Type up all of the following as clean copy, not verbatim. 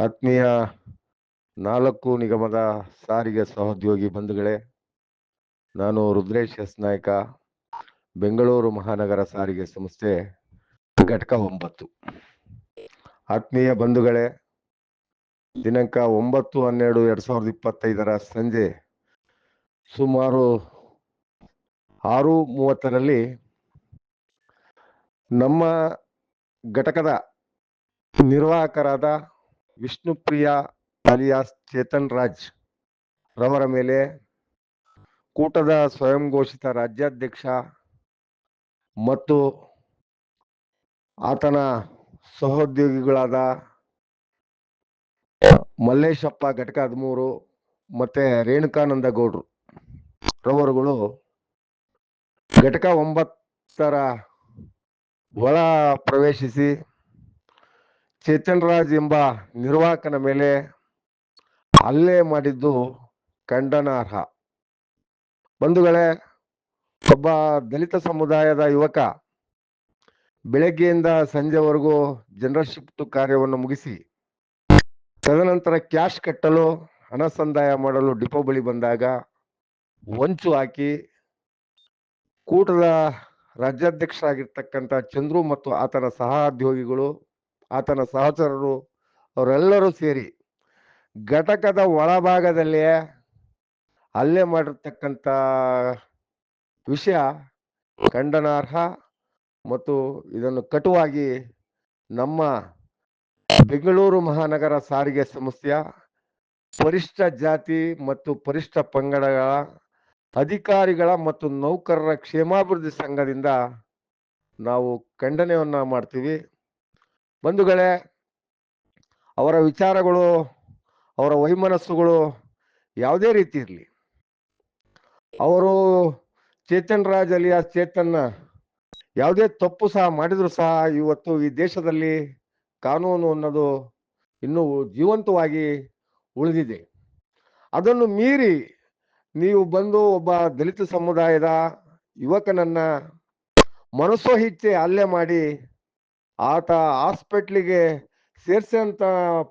ಆತ್ಮೀಯ 4 ನಿಗಮದ ಸಾರಿಗೆ ಸಹೋದ್ಯೋಗಿ ಬಂಧುಗಳೇ, ನಾನು ರುದ್ರೇಶ್ ಎಸ್ ನಾಯ್ಕ, ಬೆಂಗಳೂರು ಮಹಾನಗರ ಸಾರಿಗೆ ಸಂಸ್ಥೆ ಘಟಕ 9. ಆತ್ಮೀಯ ಬಂಧುಗಳೇ, ದಿನಾಂಕ 9/12/2025 ಸಂಜೆ ಸುಮಾರು 6:30ರಲ್ಲಿ ನಮ್ಮ ಘಟಕದ ನಿರ್ವಾಹಕರಾದ ವಿಷ್ಣುಪ್ರಿಯ ಅಲಿಯಾಸ್ ಚೇತನ್ ರಾಜ್ ರವರ ಮೇಲೆ ಕೂಟದ ಸ್ವಯಂ ಘೋಷಿತ ರಾಜ್ಯಾಧ್ಯಕ್ಷ ಮತ್ತು ಆತನ ಸಹೋದ್ಯೋಗಿಗಳಾದ ಮಲ್ಲೇಶಪ್ಪ ಘಟಕ 13 ಮತ್ತೆ ರೇಣುಕಾನಂದ ಗೌಡ್ರು ರವರುಗಳು ಘಟಕ 9ರ ಒಳ ಪ್ರವೇಶಿಸಿ ಚೇತನ್ ರಾಜ್ ಎಂಬ ನಿರ್ವಾಹಕನ ಮೇಲೆ ಹಲ್ಲೆ ಮಾಡಿದ್ದು ಖಂಡನಾರ್ಹ. ಬಂಧುಗಳೇ, ಒಬ್ಬ ದಲಿತ ಸಮುದಾಯದ ಯುವಕ ಬೆಳಗ್ಗೆಯಿಂದ ಸಂಜೆವರೆಗೂ ಜನರಲ್ ಶಿಫ್ಟ್ ಕಾರ್ಯವನ್ನು ಮುಗಿಸಿ ತದನಂತರ ಕ್ಯಾಶ್ ಕಟ್ಟಲು ಹಣ ಸಂದಾಯ ಮಾಡಲು ಡಿಪೋ ಬಳಿ ಬಂದಾಗ ಹೊಂಚು ಹಾಕಿ ಕೂಟದ ರಾಜ್ಯಾಧ್ಯಕ್ಷರಾಗಿರ್ತಕ್ಕಂಥ ಚಂದ್ರು ಮತ್ತು ಆತನ ಸಹೋದ್ಯೋಗಿಗಳು, ಆತನ ಸಹಚರರು ಅವರೆಲ್ಲರೂ ಸೇರಿ ಘಟಕದ ಒಳಭಾಗದಲ್ಲಿಯೇ ಹಲ್ಲೆ ಮಾಡಿರ್ತಕ್ಕಂಥ ವಿಷಯ ಖಂಡನಾರ್ಹ ಮತ್ತು ಇದನ್ನು ಕಟುವಾಗಿ ನಮ್ಮ ಬೆಂಗಳೂರು ಮಹಾನಗರ ಸಾರಿಗೆ ಸಂಸ್ಥೆಯ ಪರಿಶಿಷ್ಟ ಜಾತಿ ಮತ್ತು ಪರಿಶಿಷ್ಟ ಪಂಗಡಗಳ ಅಧಿಕಾರಿಗಳ ಮತ್ತು ನೌಕರರ ಕ್ಷೇಮಾಭಿವೃದ್ಧಿ ಸಂಘದಿಂದ ನಾವು ಖಂಡನೆಯನ್ನ ಮಾಡ್ತೀವಿ. ಬಂಧುಗಳೇ, ಅವರ ವಿಚಾರಗಳು, ಅವರ ವೈಮನಸ್ಸುಗಳು ಯಾವುದೇ ರೀತಿ ಇರಲಿ, ಅವರು ಚೇತನ್ ರಾಜ್ ಅಲಿಯಾಸ್ ಚೇತನ್ನ ಯಾವುದೇ ತಪ್ಪು ಸಹ ಮಾಡಿದ್ರು ಸಹ ಇವತ್ತು ಈ ದೇಶದಲ್ಲಿ ಕಾನೂನು ಅನ್ನೋದು ಇನ್ನೂ ಜೀವಂತವಾಗಿ ಉಳಿದಿದೆ. ಅದನ್ನು ಮೀರಿ ನೀವು ಬಂದು ಒಬ್ಬ ದಲಿತ ಸಮುದಾಯದ ಯುವಕನನ್ನ ಮನಸೋ ಇಚ್ಛೆ ಹಲ್ಲೆ ಮಾಡಿ ಆತ ಹಾಸ್ಪಿಟ್ಲಿಗೆ ಸೇರಿಸಂತ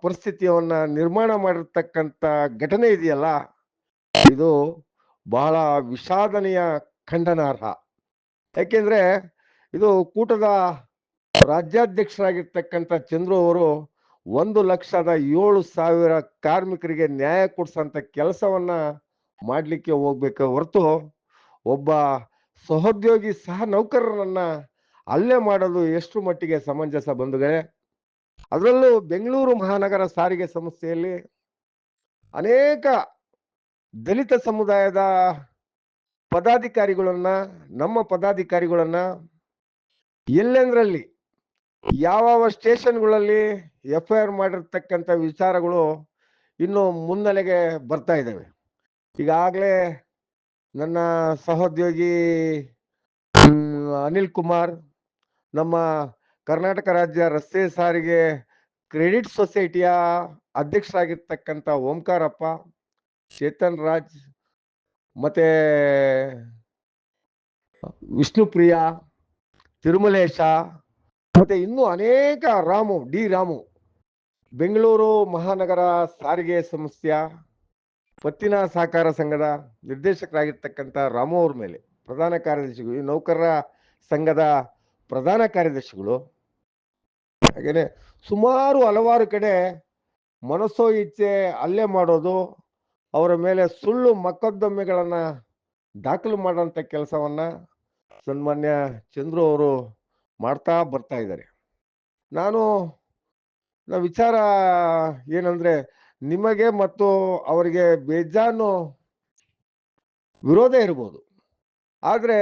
ಪರಿಸ್ಥಿತಿಯನ್ನ ನಿರ್ಮಾಣ ಮಾಡಿರ್ತಕ್ಕಂಥ ಘಟನೆ ಇದೆಯಲ್ಲ, ಇದು ಬಹಳ ವಿಷಾದನೀಯ, ಖಂಡನಾರ್ಹ. ಯಾಕೆಂದ್ರೆ ಇದು ಕೂಟದ ರಾಜ್ಯಾಧ್ಯಕ್ಷರಾಗಿರ್ತಕ್ಕಂಥ ಚಂದ್ರು ಅವರು 1,07,000 ಕಾರ್ಮಿಕರಿಗೆ ನ್ಯಾಯ ಕೊಡಿಸಂತ ಕೆಲಸವನ್ನ ಮಾಡ್ಲಿಕ್ಕೆ ಹೋಗ್ಬೇಕು ಹೊರತು ಒಬ್ಬ ಸಹೋದ್ಯೋಗಿ ಸಹ ನೌಕರರನ್ನ ಹಲ್ಲೆ ಮಾಡೋದು ಎಷ್ಟು ಮಟ್ಟಿಗೆ ಸಮಂಜಸ ಬಂಧುಗಳೇ? ಅದರಲ್ಲೂ ಬೆಂಗಳೂರು ಮಹಾನಗರ ಸಾರಿಗೆ ಸಂಸ್ಥೆಯಲ್ಲಿ ಅನೇಕ ದಲಿತ ಸಮುದಾಯದ ಪದಾಧಿಕಾರಿಗಳನ್ನ, ನಮ್ಮ ಪದಾಧಿಕಾರಿಗಳನ್ನ ಎಲ್ಲೆಂದ್ರಲ್ಲಿ ಯಾವ ಸ್ಟೇಷನ್ಗಳಲ್ಲಿ FIR ಮಾಡಿರ್ತಕ್ಕಂಥ ವಿಚಾರಗಳು ಇನ್ನು ಮುನ್ನೆಲೆಗೆ ಬರ್ತಾ ಇದ್ದಾವೆ. ಈಗಾಗಲೇ ನನ್ನ ಸಹೋದ್ಯೋಗಿ ಅನಿಲ್ ಕುಮಾರ್, ನಮ್ಮ ಕರ್ನಾಟಕ ರಾಜ್ಯ ರಸ್ತೆ ಸಾರಿಗೆ ಕ್ರೆಡಿಟ್ ಸೊಸೈಟಿಯ ಅಧ್ಯಕ್ಷರಾಗಿರ್ತಕ್ಕಂಥ ಓಂಕಾರಪ್ಪ, ಚೇತನ್ ರಾಜ್, ಮತ್ತೆ ವಿಷ್ಣುಪ್ರಿಯ, ತಿರುಮಲೇಶ, ಮತ್ತೆ ಇನ್ನೂ ಅನೇಕ ರಾಮು ಬೆಂಗಳೂರು ಮಹಾನಗರ ಸಾರಿಗೆ ಸಂಸ್ಥೆಯ ಪತ್ತಿನ ಸಹಕಾರ ಸಂಘದ ನಿರ್ದೇಶಕರಾಗಿರ್ತಕ್ಕಂಥ ರಾಮು ಅವ್ರ ಮೇಲೆ, ಪ್ರಧಾನ ಕಾರ್ಯದರ್ಶಿಗಳು, ಈ ನೌಕರರ ಸಂಘದ ಪ್ರಧಾನ ಕಾರ್ಯದರ್ಶಿಗಳು, ಹಾಗೇನೆ ಸುಮಾರು ಹಲವಾರು ಕಡೆ ಮನಸೋ ಇಚ್ಛೆ ಹಲ್ಲೆ ಮಾಡೋದು, ಅವರ ಮೇಲೆ ಸುಳ್ಳು ಮೊಕದ್ದಮೆಗಳನ್ನ ದಾಖಲು ಮಾಡೋಂಥ ಕೆಲಸವನ್ನ ಸನ್ಮಾನ್ಯ ಚಂದ್ರು ಅವರು ಮಾಡ್ತಾ ಬರ್ತಾ ಇದ್ದಾರೆ. ನಾನು ವಿಚಾರ ಏನಂದ್ರೆ, ನಿಮಗೆ ಮತ್ತು ಅವರಿಗೆ ಬೇಜಾನು ವಿರೋಧ ಇರ್ಬೋದು, ಆದ್ರೆ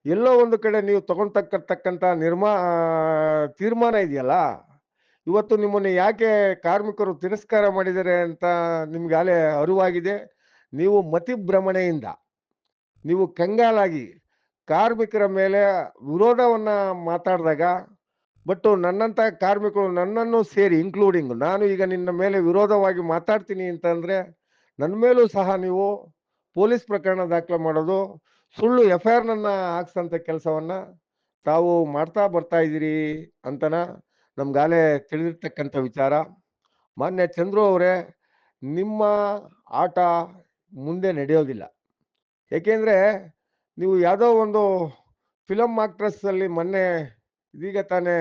ಎಲ್ಲೋ ಒಂದು ಕಡೆ ನೀವು ತಗೊಂತಕ್ಕಂಥ ತೀರ್ಮಾನ ಇದೆಯಲ್ಲ, ಇವತ್ತು ನಿಮ್ಮನ್ನು ಯಾಕೆ ಕಾರ್ಮಿಕರು ತಿರಸ್ಕಾರ ಮಾಡಿದ್ದಾರೆ ಅಂತ ನಿಮ್ಗೆ ಅಲೆ ಅರಿವಾಗಿದೆ. ನೀವು ಮತಿಭ್ರಮಣೆಯಿಂದ, ನೀವು ಕಂಗಾಲಾಗಿ ಕಾರ್ಮಿಕರ ಮೇಲೆ ವಿರೋಧವನ್ನ ಮಾತಾಡಿದಾಗ, ಬಟ್ ನನ್ನಂತ ಕಾರ್ಮಿಕರು ನನ್ನನ್ನು ಸೇರಿ ಇನ್ಕ್ಲೂಡಿಂಗ್, ನಾನು ಈಗ ನಿನ್ನ ಮೇಲೆ ವಿರೋಧವಾಗಿ ಮಾತಾಡ್ತೀನಿ ಅಂತಂದ್ರೆ ನನ್ನ ಮೇಲೂ ಸಹ ನೀವು ಪೊಲೀಸ್ ಪ್ರಕರಣ ದಾಖಲೆ ಮಾಡೋದು, ಸುಳ್ಳು FIR ನನ್ನ ಹಾಕ್ಸಂತ ಕೆಲಸವನ್ನ ತಾವು ಮಾಡ್ತಾ ಬರ್ತಾ ಇದ್ದೀರಿ ಅಂತನ ನಮ್ಗಾಲೆ ತಿಳಿದಿರ್ತಕ್ಕಂಥ ವಿಚಾರ. ಮಾನ್ಯ ಚಂದ್ರು ಅವರೇ, ನಿಮ್ಮ ಆಟ ಮುಂದೆ ನಡೆಯೋದಿಲ್ಲ. ಏಕೆಂದ್ರೆ ನೀವು ಯಾವುದೋ ಒಂದು ಫಿಲಮ್ ಆಕ್ಟ್ರೆಸ್ ಅಲ್ಲಿ ಮೊನ್ನೆ ಇದೀಗ ತಾನೇ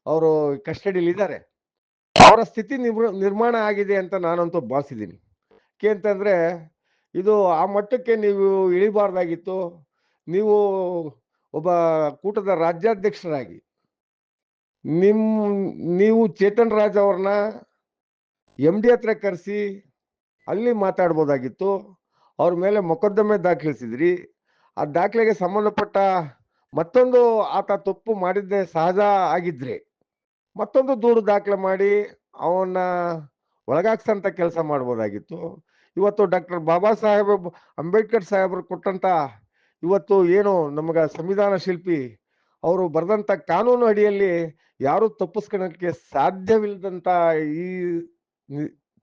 ಅವರು ಕಸ್ಟಡಿಲಿ ಇದ್ದಾರೆ. ಅವರ ಸ್ಥಿತಿ ನಿರ್ಮಾಣ ಆಗಿದೆ ಅಂತ ನಾನಂತೂ ಭಾವಿಸಿದ್ದೀನಿ. ಅಂತಂದ್ರೆ ಇದು ಆ ಮಟ್ಟಕ್ಕೆ ನೀವು ಇಳಿಬಾರ್ದಾಗಿತ್ತು. ನೀವು ಒಬ್ಬ ಕೂಟದ ರಾಜ್ಯಾಧ್ಯಕ್ಷರಾಗಿ ನಿಮ್ ನೀವು ಚೇತನ್ ರಾಜ್ ಅವ್ರನ್ನ MD ಹತ್ರ ಕರೆಸಿ ಅಲ್ಲಿ ಮಾತಾಡ್ಬೋದಾಗಿತ್ತು. ಅವ್ರ ಮೇಲೆ ಮೊಕದ್ದಮೆ ದಾಖಲಿಸಿದ್ರಿ. ಆ ದಾಖಲೆಗೆ ಸಂಬಂಧಪಟ್ಟ ಮತ್ತೊಂದು ಆತ ತಪ್ಪು ಮಾಡಿದ್ದೇ ಸಹಜ ಆಗಿದ್ರೆ ಮತ್ತೊಂದು ದೂರು ದಾಖಲೆ ಮಾಡಿ ಅವನ್ನ ಒಳಗಾಕ್ಸಂತ ಕೆಲಸ ಮಾಡ್ಬೋದಾಗಿತ್ತು. ಇವತ್ತು ಡಾಕ್ಟರ್ ಬಾಬಾ ಸಾಹೇಬ್ ಅಂಬೇಡ್ಕರ್ ಸಾಹೇಬರು ಕೊಟ್ಟಂತ ಇವತ್ತು ಏನು ನಮಗ ಸಂವಿಧಾನ ಶಿಲ್ಪಿ ಅವರು ಬರೆದಂತ ಕಾನೂನು ಅಡಿಯಲ್ಲಿ ಯಾರು ತಪ್ಪಿಸ್ಕೊಳ್ಳಕ್ಕೆ ಸಾಧ್ಯವಿಲ್ಲದಂತ ಈ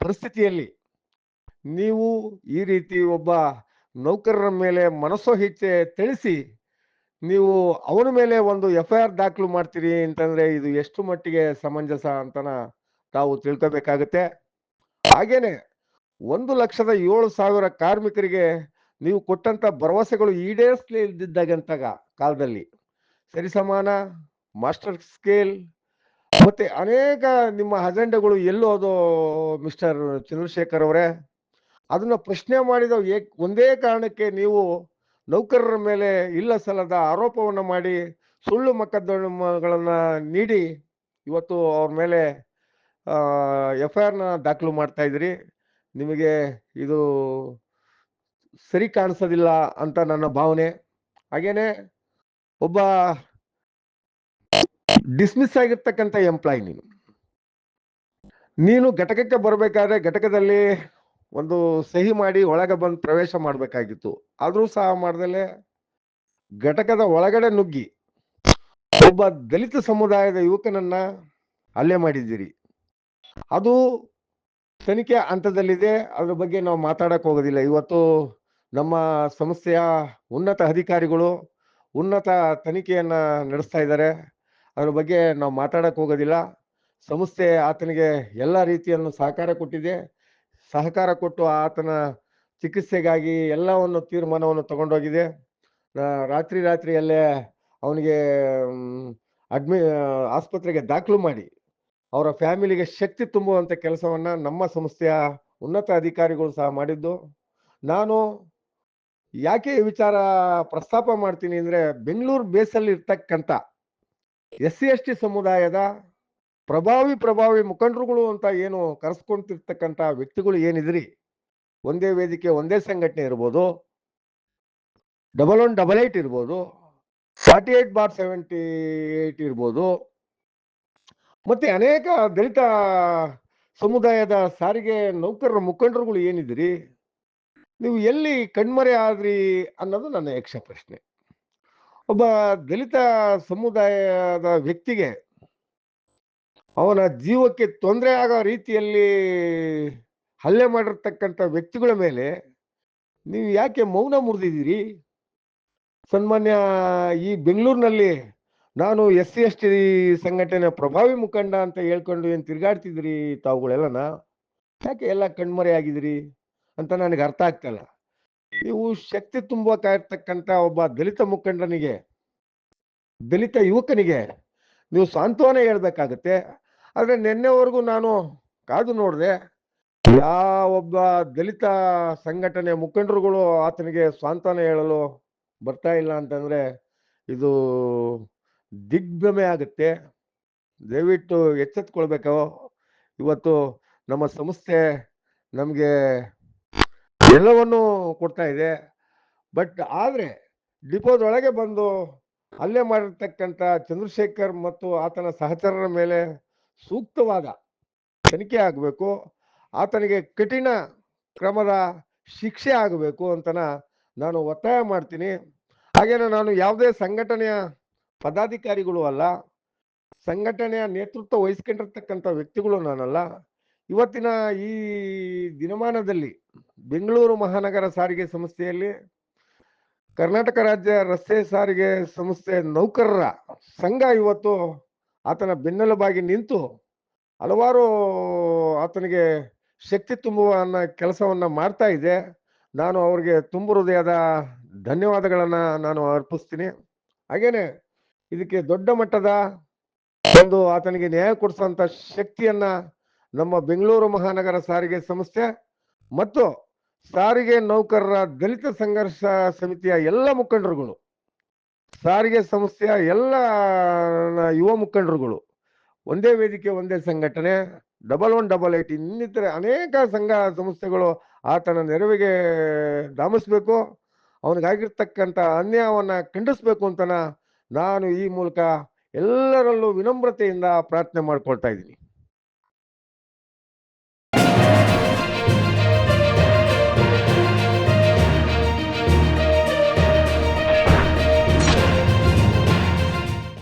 ಪರಿಸ್ಥಿತಿಯಲ್ಲಿ ನೀವು ಈ ರೀತಿ ಒಬ್ಬ ನೌಕರರ ಮೇಲೆ ಮನಸ್ಸೋ ಇಚ್ಛೆ ತಿಳಿಸಿ ನೀವು ಅವನ ಮೇಲೆ ಒಂದು FIR ದಾಖಲು ಮಾಡ್ತೀರಿ ಅಂತಂದ್ರೆ ಇದು ಎಷ್ಟು ಮಟ್ಟಿಗೆ ಸಮಂಜಸ ಅಂತನ ತಾವು ತಿಳ್ಕೋಬೇಕಾಗತ್ತೆ. ಹಾಗೇನೆ 1,07,000 ಕಾರ್ಮಿಕರಿಗೆ ನೀವು ಕೊಟ್ಟಂತ ಭರವಸೆಗಳು ಈಡೇರಿಸಲೇ ಇದ್ದಿದ್ದಾಗಂತಾಗ ಕಾಲದಲ್ಲಿ ಸರಿಸಮಾನ, ಮಾಸ್ಟರ್ ಸ್ಕೇಲ್ ಮತ್ತೆ ಅನೇಕ ನಿಮ್ಮ ಅಜೆಂಡಾಗಳು ಎಲ್ಲೋದು ಮಿಸ್ಟರ್ ಚಂದ್ರಶೇಖರ್ ಅವರೇ? ಅದನ್ನ ಪ್ರಶ್ನೆ ಮಾಡಿದ ಒಂದೇ ಕಾರಣಕ್ಕೆ ನೀವು ನೌಕರರ ಮೇಲೆ ಇಲ್ಲ ಸಲ್ಲದ ಆರೋಪವನ್ನ ಮಾಡಿ ಸುಳ್ಳು ಮೊಕದ್ದಮೆಗಳನ್ನ ನೀಡಿ ಇವತ್ತು ಅವ್ರ ಮೇಲೆ FIR ನ ದಾಖಲು ಮಾಡ್ತಾ ಇದ್ರಿ. ನಿಮಗೆ ಇದು ಸರಿ ಕಾಣಿಸೋದಿಲ್ಲ ಅಂತ ನನ್ನ ಭಾವನೆ. ಹಾಗೇನೆ ಒಬ್ಬ ಡಿಸ್ಮಿಸ್ ಆಗಿರ್ತಕ್ಕಂಥ ಎಂಪ್ಲಾಯ್ ನೀನು ಘಟಕಕ್ಕೆ ಬರಬೇಕಾದ್ರೆ ಘಟಕದಲ್ಲಿ ಒಂದು ಸಹಿ ಮಾಡಿ ಒಳಗೆ ಬಂದು ಪ್ರವೇಶ ಮಾಡಬೇಕಾಗಿತ್ತು. ಆದ್ರೂ ಸಹ ಮಾಡ್ದಲೆ ಘಟಕದ ಒಳಗಡೆ ನುಗ್ಗಿ ಒಬ್ಬ ದಲಿತ ಸಮುದಾಯದ ಯುವಕನನ್ನ ಹಲ್ಲೆ ಮಾಡಿದ್ದೀರಿ. ಅದು ತನಿಖೆ ಹಂತದಲ್ಲಿದೆ. ಅದ್ರ ಬಗ್ಗೆ ನಾವು ಮಾತಾಡಕ್ ಹೋಗೋದಿಲ್ಲ. ಇವತ್ತು ನಮ್ಮ ಸಂಸ್ಥೆಯ ಉನ್ನತ ಅಧಿಕಾರಿಗಳು ಉನ್ನತ ತನಿಖೆಯನ್ನ ನಡೆಸ್ತಾ ಇದ್ದಾರೆ. ಅದ್ರ ಬಗ್ಗೆ ನಾವು ಮಾತಾಡಕ್ ಹೋಗೋದಿಲ್ಲ. ಸಂಸ್ಥೆ ಆತನಿಗೆ ಎಲ್ಲ ರೀತಿಯನ್ನು ಸಹಕಾರ ಕೊಟ್ಟಿದೆ. ಸಹಕಾರ ಕೊಟ್ಟು ಆತನ ಚಿಕಿತ್ಸೆಗಾಗಿ ಎಲ್ಲವನ್ನು ತೀರ್ಮಾನವನ್ನು ತಗೊಂಡೋಗಿದೆ. ರಾತ್ರಿಯಲ್ಲೇ ಅವನಿಗೆ ಆಸ್ಪತ್ರೆಗೆ ದಾಖಲು ಮಾಡಿ ಅವರ ಫ್ಯಾಮಿಲಿಗೆ ಶಕ್ತಿ ತುಂಬುವಂತ ಕೆಲಸವನ್ನ ನಮ್ಮ ಸಂಸ್ಥೆಯ ಉನ್ನತ ಅಧಿಕಾರಿಗಳು ಸಹ ಮಾಡಿದ್ದು. ನಾನು ಯಾಕೆ ಈ ವಿಚಾರ ಪ್ರಸ್ತಾಪ ಮಾಡ್ತೀನಿ ಅಂದ್ರೆ, ಬೆಂಗಳೂರು ಬೇಸಲ್ಲಿ ಇರ್ತಕ್ಕಂಥ SC/ST ಸಮುದಾಯದ ಪ್ರಭಾವಿ ಮುಖಂಡರುಗಳು ಅಂತ ಏನು ಕರೆಸ್ಕೊಂತಿರ್ತಕ್ಕಂಥ ವ್ಯಕ್ತಿಗಳು ಏನಿದ್ರಿ, ಒಂದೇ ವೇದಿಕೆ ಒಂದೇ ಸಂಘಟನೆ ಇರ್ಬೋದು, 1188 ಇರ್ಬೋದು, 48/78 ಇರ್ಬೋದು, ಮತ್ತೆ ಅನೇಕ ದಲಿತ ಸಮುದಾಯದ ಸಾರಿಗೆ ನೌಕರರ ಮುಖಂಡರುಗಳು ಏನಿದ್ರಿ, ನೀವು ಎಲ್ಲಿ ಕಣ್ಮರೆ ಆದ್ರಿ ಅನ್ನೋದು ನನ್ನ ಯಕ್ಷ ಪ್ರಶ್ನೆ. ಒಬ್ಬ ದಲಿತ ಸಮುದಾಯದ ವ್ಯಕ್ತಿಗೆ ಅವನ ಜೀವಕ್ಕೆ ತೊಂದರೆ ಆಗೋ ರೀತಿಯಲ್ಲಿ ಹಲ್ಲೆ ಮಾಡಿರ್ತಕ್ಕಂಥ ವ್ಯಕ್ತಿಗಳ ಮೇಲೆ ನೀವು ಯಾಕೆ ಮೌನ ಮುರಿದಿದ್ದೀರಿ? ಸನ್ಮಾನ್ಯ ಈ ಬೆಂಗಳೂರಿನಲ್ಲಿ ನಾನು SC/ST ಸಂಘಟನೆ ಪ್ರಭಾವಿ ಮುಖಂಡ ಅಂತ ಹೇಳ್ಕೊಂಡು ಏನ್ ತಿರ್ಗಾಡ್ತಿದ್ರಿ ತಾವುಗಳೆಲ್ಲನ, ಯಾಕೆ ಎಲ್ಲ ಕಣ್ಮರೆ ಆಗಿದ್ರಿ ಅಂತ ನನಗೆ ಅರ್ಥ ಆಗ್ತಲ್ಲ. ನೀವು ಶಕ್ತಿ ತುಂಬಬೇಕಾಗಿರ್ತಕ್ಕಂಥ ಒಬ್ಬ ದಲಿತ ಮುಖಂಡನಿಗೆ, ದಲಿತ ಯುವಕನಿಗೆ ನೀವು ಸಾಂತ್ವನ ಹೇಳ್ಬೇಕಾಗತ್ತೆ. ಆದ್ರೆ ನಿನ್ನೆವರೆಗೂ ನಾನು ಕಾದು ನೋಡಿದೆ, ಯಾವೊಬ್ಬ ದಲಿತ ಸಂಘಟನೆ ಮುಖಂಡರುಗಳು ಆತನಿಗೆ ಸಾಂತ್ವನ ಹೇಳಲು ಬರ್ತಾ ಇಲ್ಲ ಅಂತಂದ್ರೆ ಇದು ದಿಗ್ಭ್ರಮೆ ಆಗುತ್ತೆ. ದಯವಿಟ್ಟು ಎಚ್ಚೆತ್ಕೊಳ್ಬೇಕು. ಇವತ್ತು ನಮ್ಮ ಸಂಸ್ಥೆ ನಮಗೆ ಎಲ್ಲವನ್ನೂ ಕೊಡ್ತಾ ಇದೆ. ಬಟ್ ಆದ್ರೆ ಡಿಪೋದೊಳಗೆ ಬಂದು ಹಲ್ಲೆ ಮಾಡಿರ್ತಕ್ಕಂಥ ಚಂದ್ರಶೇಖರ್ ಮತ್ತು ಆತನ ಸಹಚರರ ಮೇಲೆ ಸೂಕ್ತವಾದ ತನಿಖೆ ಆಗಬೇಕು. ಆತನಿಗೆ ಕಠಿಣ ಕ್ರಮದ ಶಿಕ್ಷೆ ಆಗಬೇಕು ಅಂತನ ನಾನು ಒತ್ತಾಯ ಮಾಡ್ತೀನಿ. ಹಾಗೇನೆ ನಾನು ಯಾವುದೇ ಸಂಘಟನೆಯ ಪದಾಧಿಕಾರಿಗಳು ಅಲ್ಲ, ಸಂಘಟನೆಯ ನೇತೃತ್ವ ವಹಿಸ್ಕೊಂಡಿರ್ತಕ್ಕಂಥ ವ್ಯಕ್ತಿಗಳು ನಾನಲ್ಲ. ಇವತ್ತಿನ ಈ ದಿನಮಾನದಲ್ಲಿ ಬೆಂಗಳೂರು ಮಹಾನಗರ ಸಾರಿಗೆ ಸಂಸ್ಥೆಯಲ್ಲಿ ಕರ್ನಾಟಕ ರಾಜ್ಯ ರಸ್ತೆ ಸಾರಿಗೆ ಸಂಸ್ಥೆ ನೌಕರರ ಸಂಘ ಇವತ್ತು ಆತನ ಬೆನ್ನೆಲುಬಾಗಿ ನಿಂತು ಹಲವಾರು ಆತನಿಗೆ ಶಕ್ತಿ ತುಂಬುವ ಅನ್ನೋ ಕೆಲಸವನ್ನ ಮಾಡ್ತಾ ಇದೆ. ನಾನು ಅವ್ರಿಗೆ ತುಂಬ ಹೃದಯದ ಧನ್ಯವಾದಗಳನ್ನ ನಾನು ಅರ್ಪಿಸ್ತೀನಿ. ಹಾಗೇನೆ ಇದಕ್ಕೆ ದೊಡ್ಡ ಮಟ್ಟದ ಒಂದು ಆತನಿಗೆ ನ್ಯಾಯ ಕೊಡಿಸುವಂತ ಶಕ್ತಿಯನ್ನ ನಮ್ಮ ಬೆಂಗಳೂರು ಮಹಾನಗರ ಸಾರಿಗೆ ಸಂಸ್ಥೆ ಮತ್ತು ಸಾರಿಗೆ ನೌಕರರ ದಲಿತ ಸಂಘರ್ಷ ಸಮಿತಿಯ ಎಲ್ಲ ಮುಖಂಡರುಗಳು, ಸಾರಿಗೆ ಸಂಸ್ಥೆಯ ಎಲ್ಲ ಯುವ ಮುಖಂಡರುಗಳು, ಒಂದೇ ವೇದಿಕೆ ಒಂದೇ ಸಂಘಟನೆ, 1188 ಇನ್ನಿತರೆ ಅನೇಕ ಸಂಘ ಸಂಸ್ಥೆಗಳು ಆತನ ನೆರವಿಗೆ ಧಾಮಿಸ್ಬೇಕು, ಅವನಿಗಾಗಿರ್ತಕ್ಕಂಥ ಅನ್ಯಾಯವನ್ನ ಖಂಡಿಸ್ಬೇಕು ಅಂತ ನಾನು ಈ ಮೂಲಕ ಎಲ್ಲರಲ್ಲೂ ವಿನಮ್ರತೆಯಿಂದ ಪ್ರಾರ್ಥನೆ ಮಾಡ್ಕೊಳ್ತಾ ಇದ್ದೀನಿ.